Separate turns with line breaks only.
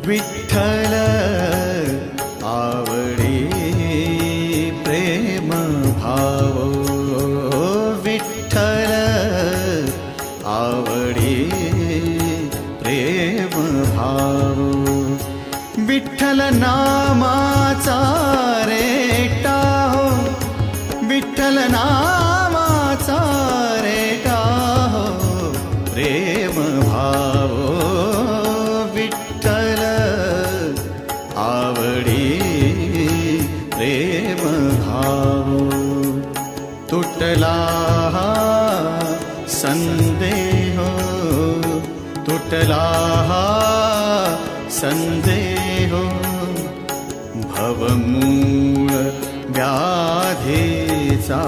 विठ्ठल आवडी प्रेम भाव, विठ्ठल आवडी प्रेम भाव, विठ्ठल नामाचा रेटा हो, विठ्ठल नामाचा रेटा हो प्रेम भाव, विठ्ठल आवडी प्रेम भाव. तुटला संदेह, तुटला संदेह, भवमूळ व्याधीचा